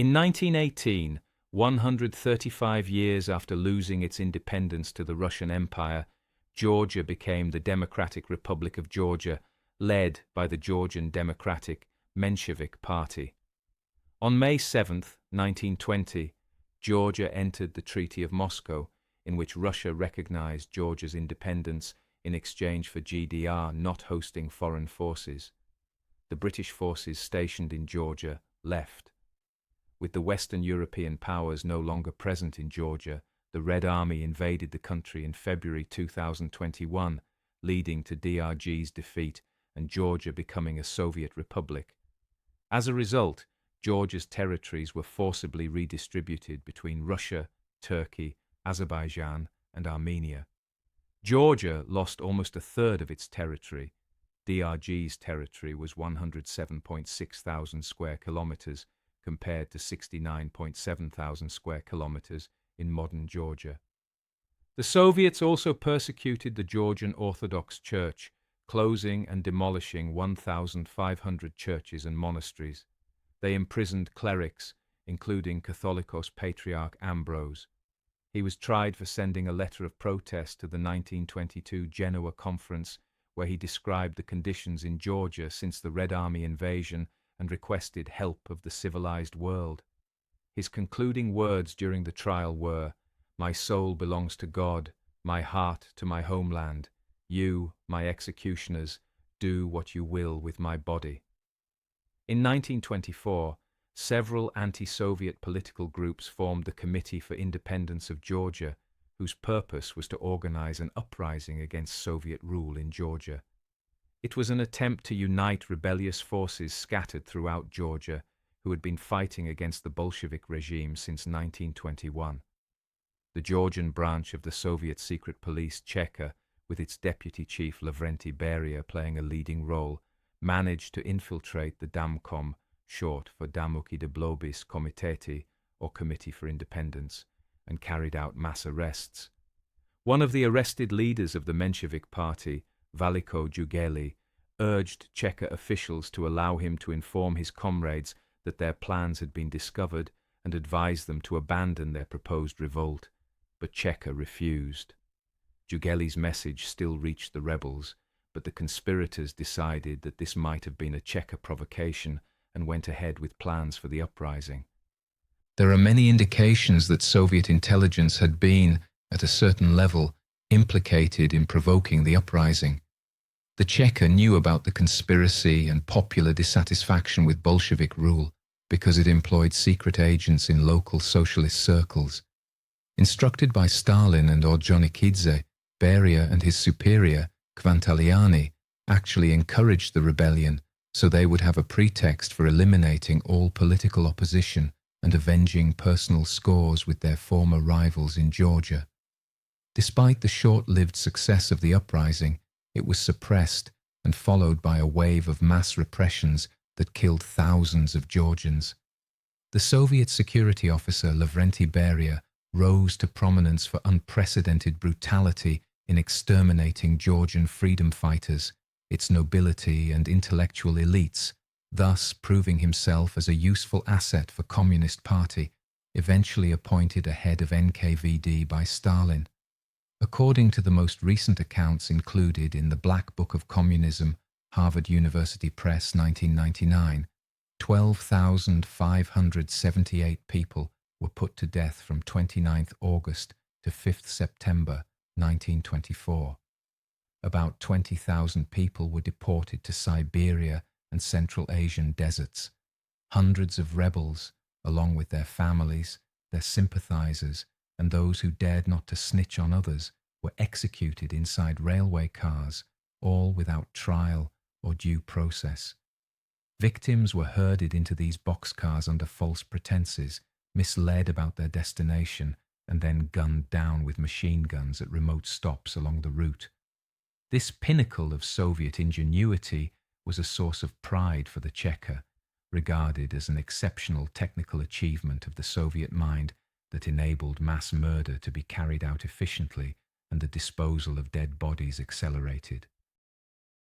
In 1918, 135 years after losing its independence to the Russian Empire, Georgia became the Democratic Republic of Georgia, led by the Georgian Democratic Menshevik Party. On May 7, 1920, Georgia entered the Treaty of Moscow, in which Russia recognized Georgia's independence in exchange for GDR not hosting foreign forces. The British forces stationed in Georgia left. With the Western European powers no longer present in Georgia, the Red Army invaded the country in February 2021, leading to DRG's defeat and Georgia becoming a Soviet republic. As a result, Georgia's territories were forcibly redistributed between Russia, Turkey, Azerbaijan, and Armenia. Georgia lost almost a third of its territory. DRG's territory was 107.6 thousand square kilometers compared to 69.7 thousand square kilometers in modern Georgia. The Soviets also persecuted the Georgian Orthodox Church, closing and demolishing 1,500 churches and monasteries. They imprisoned clerics, including Catholicos Patriarch Ambrose. He was tried for sending a letter of protest to the 1922 Genoa Conference, where he described the conditions in Georgia since the Red Army invasion and requested help of the civilized world. His concluding words during the trial were, "My soul belongs to God, my heart to my homeland. You, my executioners, do what you will with my body." In 1924, several anti-Soviet political groups formed the Committee for Independence of Georgia, whose purpose was to organize an uprising against Soviet rule in Georgia. It was an attempt to unite rebellious forces scattered throughout Georgia who had been fighting against the Bolshevik regime since 1921. The Georgian branch of the Soviet secret police, Cheka, with its deputy chief Lavrenti Beria playing a leading role, managed to infiltrate the Damkom, short for Damuki de Blobis Komiteti, or Committee for Independence, and carried out mass arrests. One of the arrested leaders of the Menshevik Party, Valiko Jugeli, urged Cheka officials to allow him to inform his comrades that their plans had been discovered and advised them to abandon their proposed revolt, but Cheka refused. Jugeli's message still reached the rebels, but the conspirators decided that this might have been a Cheka provocation and went ahead with plans for the uprising. There are many indications that Soviet intelligence had been, at a certain level, implicated in provoking the uprising. The Cheka knew about the conspiracy and popular dissatisfaction with Bolshevik rule because it employed secret agents in local socialist circles. Instructed by Stalin and Orjonikidze, Beria and his superior, Kvantaliani, actually encouraged the rebellion so they would have a pretext for eliminating all political opposition and avenging personal scores with their former rivals in Georgia. Despite the short-lived success of the uprising, it was suppressed and followed by a wave of mass repressions that killed thousands of Georgians. The Soviet security officer Lavrenti Beria rose to prominence for unprecedented brutality in exterminating Georgian freedom fighters, its nobility and intellectual elites, thus proving himself as a useful asset for Communist Party, eventually appointed a head of NKVD by Stalin. According to the most recent accounts included in the Black Book of Communism, Harvard University Press, 1999, 12,578 people were put to death from 29th August to 5th September 1924. About 20,000 people were deported to Siberia and Central Asian deserts. Hundreds of rebels, along with their families, their sympathizers, and those who dared not to snitch on others, were executed inside railway cars, all without trial or due process. Victims were herded into these boxcars under false pretenses, misled about their destination, and then gunned down with machine guns at remote stops along the route. This pinnacle of Soviet ingenuity was a source of pride for the Cheka, regarded as an exceptional technical achievement of the Soviet mind that enabled mass murder to be carried out efficiently and the disposal of dead bodies accelerated.